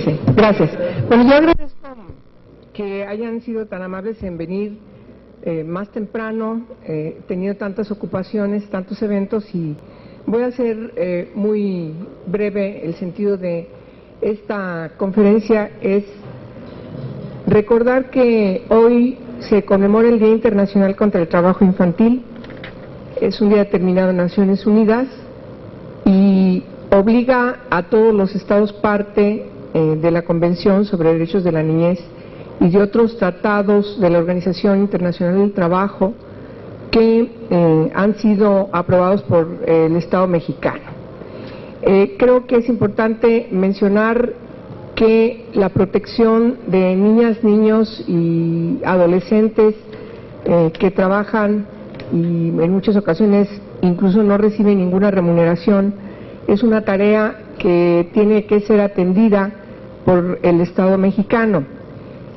Sí, gracias. Bueno, yo agradezco que hayan sido tan amables en venir más temprano, tenido tantas ocupaciones, tantos eventos, y voy a ser muy breve. El sentido de esta conferencia es recordar que hoy se conmemora el Día Internacional contra el Trabajo Infantil. Es un día determinado en Naciones Unidas y obliga a todos los estados parte de la Convención sobre Derechos de la Niñez y de otros tratados de la Organización Internacional del Trabajo que han sido aprobados por el Estado mexicano. Creo que es importante mencionar que la protección de niñas, niños y adolescentes que trabajan y en muchas ocasiones incluso no reciben ninguna remuneración es una tarea que tiene que ser atendida por el Estado mexicano,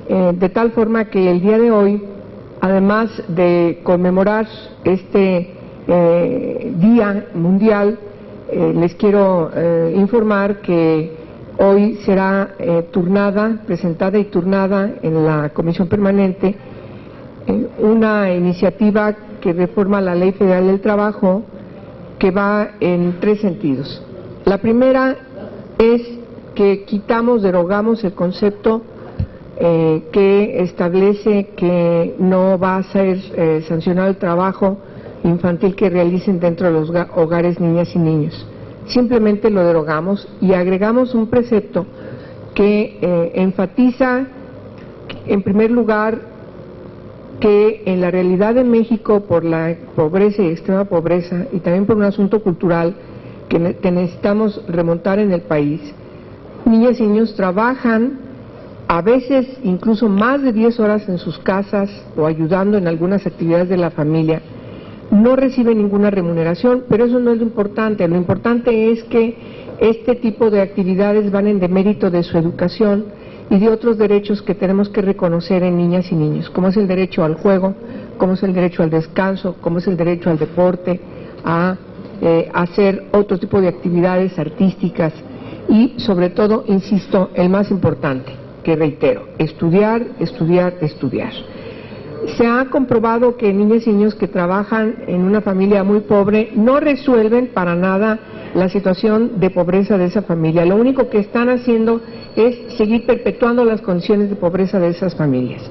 de tal forma que el día de hoy, además de conmemorar este Día Mundial, les quiero informar que hoy será presentada y turnada en la Comisión Permanente una iniciativa que reforma la Ley Federal del Trabajo, que va en tres sentidos. La primera es que derogamos el concepto que establece que no va a ser sancionado el trabajo infantil que realicen dentro de los hogares niñas y niños. Simplemente lo derogamos y agregamos un precepto que enfatiza, en primer lugar, que en la realidad de México, por la pobreza y extrema pobreza, y también por un asunto cultural que necesitamos remontar en el país, niñas y niños trabajan a veces incluso más de 10 horas en sus casas o ayudando en algunas actividades de la familia. No reciben ninguna remuneración, pero eso no es lo importante. Lo importante es que este tipo de actividades van en demérito de su educación y de otros derechos que tenemos que reconocer en niñas y niños, como es el derecho al juego, como es el derecho al descanso, como es el derecho al deporte, a hacer otro tipo de actividades artísticas y, sobre todo, insisto, el más importante, que reitero, estudiar, estudiar, estudiar. Se ha comprobado que niñas y niños que trabajan en una familia muy pobre no resuelven para nada la situación de pobreza de esa familia. Lo único que están haciendo es seguir perpetuando las condiciones de pobreza de esas familias.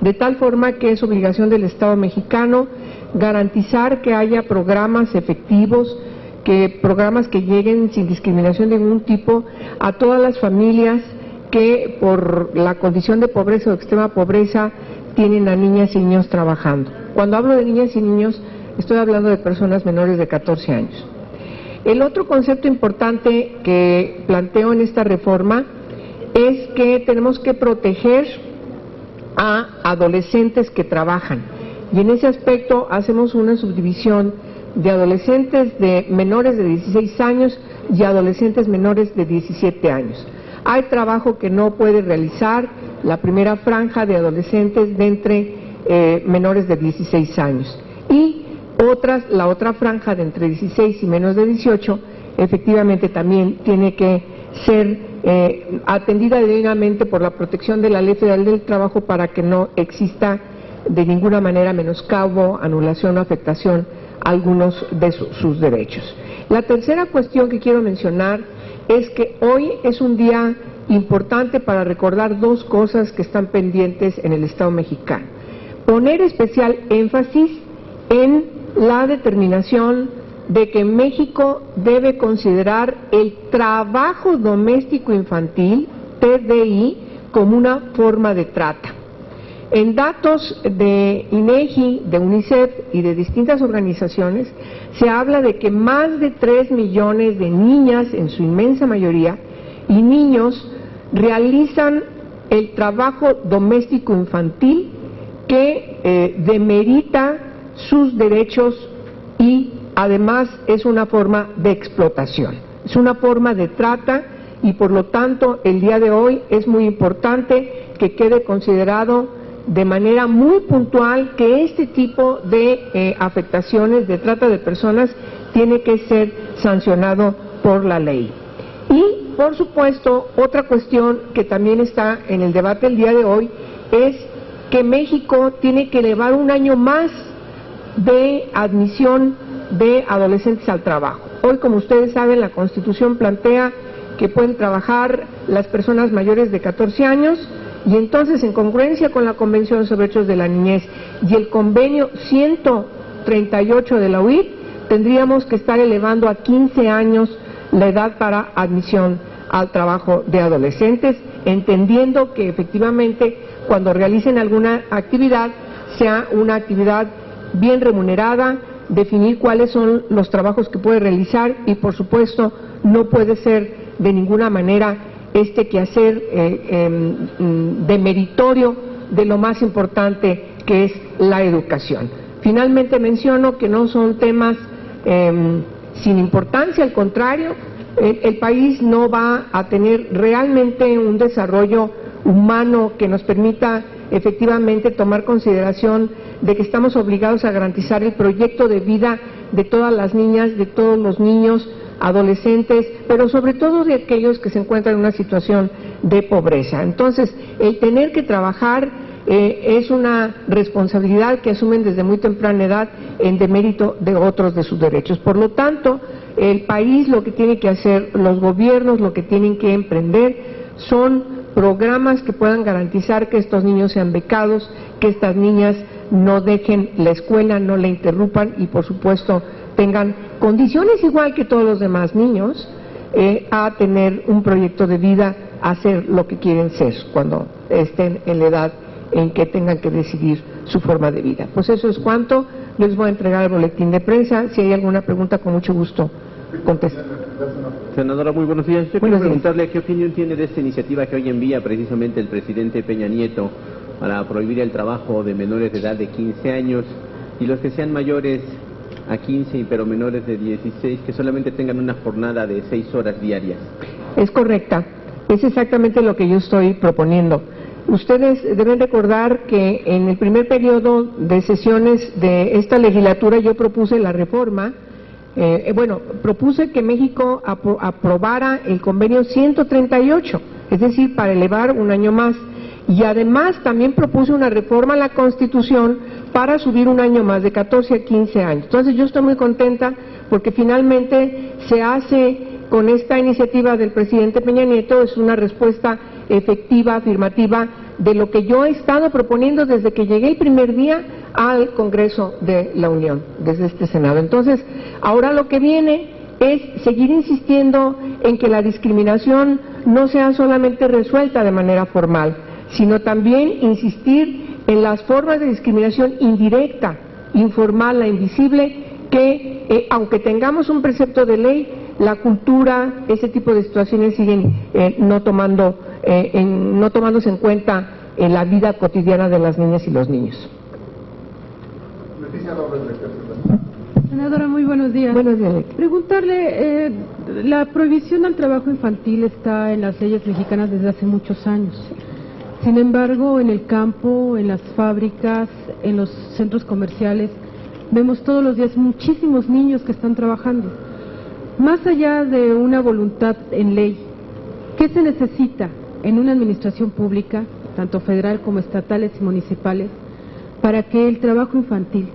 De tal forma que es obligación del Estado mexicano garantizar que haya programas efectivos, programas que lleguen sin discriminación de ningún tipo a todas las familias que por la condición de pobreza o extrema pobreza tienen a niñas y niños trabajando. Cuando hablo de niñas y niños, estoy hablando de personas menores de 14 años. El otro concepto importante que planteo en esta reforma es que tenemos que proteger a adolescentes que trabajan, y en ese aspecto hacemos una subdivisión de adolescentes de menores de 16 años y adolescentes menores de 17 años. Hay trabajo que no puede realizar la primera franja de adolescentes de entre menores de 16 años, y la otra franja de entre 16 y menos de 18 efectivamente también tiene que ser atendida debidamente por la protección de la Ley Federal del Trabajo para que no exista de ninguna manera menoscabo, anulación o afectación a algunos de sus derechos. La tercera cuestión que quiero mencionar es que hoy es un día importante para recordar dos cosas que están pendientes en el Estado mexicano. Poner especial énfasis en la determinación de que México debe considerar el trabajo doméstico infantil, TDI, como una forma de trata. En datos de INEGI, de UNICEF y de distintas organizaciones, se habla de que más de 3 millones de niñas, en su inmensa mayoría, y niños realizan el trabajo doméstico infantil que demerita sus derechos y además es una forma de explotación, es una forma de trata, y por lo tanto el día de hoy es muy importante que quede considerado de manera muy puntual que este tipo de afectaciones de trata de personas tiene que ser sancionado por la ley. Y por supuesto, otra cuestión que también está en el debate el día de hoy es que México tiene que elevar un año más de admisión de adolescentes al trabajo. Hoy, como ustedes saben, la Constitución plantea que pueden trabajar las personas mayores de 14 años, y entonces, en congruencia con la Convención sobre Derechos de la Niñez y el convenio 138 de la OIT, tendríamos que estar elevando a 15 años la edad para admisión al trabajo de adolescentes, entendiendo que efectivamente cuando realicen alguna actividad sea una actividad bien remunerada, definir cuáles son los trabajos que puede realizar y, por supuesto, no puede ser de ninguna manera este quehacer demeritorio de lo más importante, que es la educación. Finalmente menciono que no son temas sin importancia, al contrario, el país no va a tener realmente un desarrollo humano que nos permita efectivamente tomar consideración de que estamos obligados a garantizar el proyecto de vida de todas las niñas, de todos los niños, adolescentes, pero sobre todo de aquellos que se encuentran en una situación de pobreza. Entonces, el tener que trabajar es una responsabilidad que asumen desde muy temprana edad en demérito de otros de sus derechos. Por lo tanto, el país lo que tiene que hacer, los gobiernos lo que tienen que emprender son programas que puedan garantizar que estos niños sean becados, que estas niñas no dejen la escuela, no la interrumpan y, por supuesto, tengan condiciones igual que todos los demás niños a tener un proyecto de vida, a ser lo que quieren ser cuando estén en la edad en que tengan que decidir su forma de vida. Pues eso es cuanto. Les voy a entregar el boletín de prensa. Si hay alguna pregunta, con mucho gusto contesto. Senadora, muy buenos días. Yo quiero preguntarle qué opinión tiene de esta iniciativa que hoy envía precisamente el presidente Peña Nieto para prohibir el trabajo de menores de edad de 15 años y los que sean mayores a 15 pero menores de 16 que solamente tengan una jornada de 6 horas diarias. Es correcta, es exactamente lo que yo estoy proponiendo. Ustedes deben recordar que en el primer periodo de sesiones de esta legislatura yo propuse la reforma, propuse que México aprobara el convenio 138, es decir, para elevar un año más. Y además también propuse una reforma a la Constitución para subir un año más, de 14 a 15 años. Entonces yo estoy muy contenta porque finalmente se hace con esta iniciativa del presidente Peña Nieto, es una respuesta efectiva, afirmativa, de lo que yo he estado proponiendo desde que llegué el primer día al Congreso de la Unión, desde este Senado. Entonces, ahora lo que viene es seguir insistiendo en que la discriminación no sea solamente resuelta de manera formal, sino también insistir en las formas de discriminación indirecta, informal, la invisible, que aunque tengamos un precepto de ley, la cultura, ese tipo de situaciones siguen no tomándose en cuenta en la vida cotidiana de las niñas y los niños. Senadora, muy buenos días. Buenos días, Leti. Preguntarle, la prohibición al trabajo infantil está en las leyes mexicanas desde hace muchos años. Sin embargo, en el campo, en las fábricas, en los centros comerciales, vemos todos los días muchísimos niños que están trabajando. Más allá de una voluntad en ley, ¿qué se necesita en una administración pública, tanto federal como estatales y municipales, para que el trabajo infantil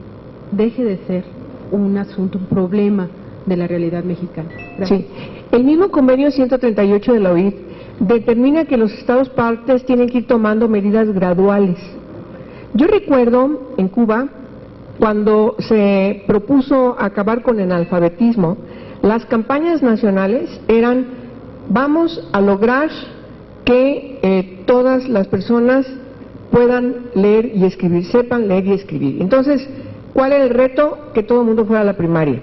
deje de ser un asunto, un problema de la realidad mexicana? Gracias. Sí, el mismo convenio 138 de la OIT determina que los estados partes tienen que ir tomando medidas graduales. Yo recuerdo en Cuba, cuando se propuso acabar con el analfabetismo, las campañas nacionales eran: vamos a lograr que todas las personas puedan leer y escribir, sepan leer y escribir. Entonces, ¿cuál era el reto? Que todo el mundo fuera a la primaria.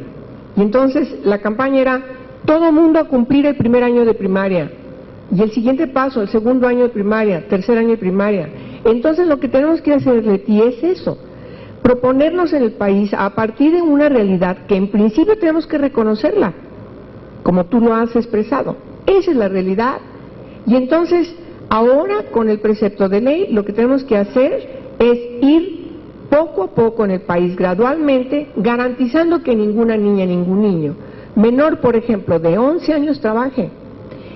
Y entonces la campaña era: todo el mundo a cumplir el primer año de primaria. Y el siguiente paso, el segundo año de primaria, tercer año de primaria. Entonces lo que tenemos que hacer, Leti, es eso: proponernos en el país a partir de una realidad que en principio tenemos que reconocerla, como tú lo has expresado. Esa es la realidad. Y entonces, ahora con el precepto de ley, lo que tenemos que hacer es ir poco a poco en el país, gradualmente, garantizando que ninguna niña, ningún niño menor, por ejemplo, de 11 años trabaje.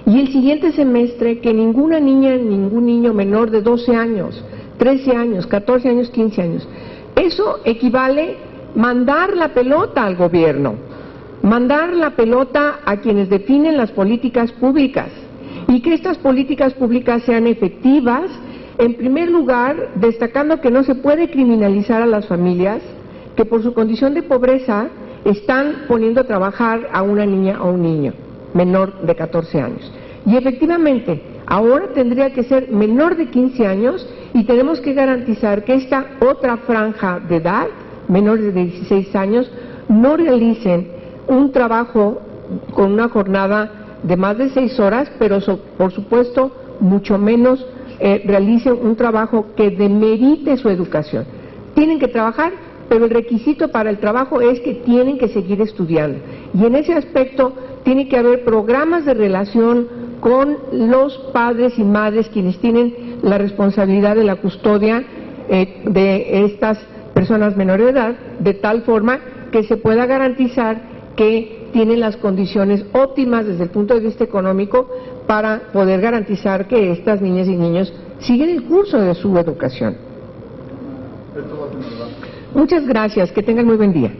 y el siguiente semestre que ninguna niña, ningún niño menor de 12 años, 13 años, 14 años, 15 años. Eso equivale mandar la pelota al gobierno, mandar la pelota a quienes definen las políticas públicas, y que estas políticas públicas sean efectivas, en primer lugar, destacando que no se puede criminalizar a las familias que por su condición de pobreza están poniendo a trabajar a una niña o un niño menor de 14 años. Y efectivamente, ahora tendría que ser menor de 15 años y tenemos que garantizar que esta otra franja de edad, menores de 16 años, no realicen un trabajo con una jornada de más de 6 horas, pero por supuesto mucho menos realicen un trabajo que demerite su educación. Tienen que trabajar, pero el requisito para el trabajo es que tienen que seguir estudiando. Y en ese aspecto tiene que haber programas de relación con los padres y madres quienes tienen la responsabilidad de la custodia de estas personas menores de edad, de tal forma que se pueda garantizar que tienen las condiciones óptimas desde el punto de vista económico para poder garantizar que estas niñas y niños siguen el curso de su educación. Muchas gracias, que tengan muy buen día.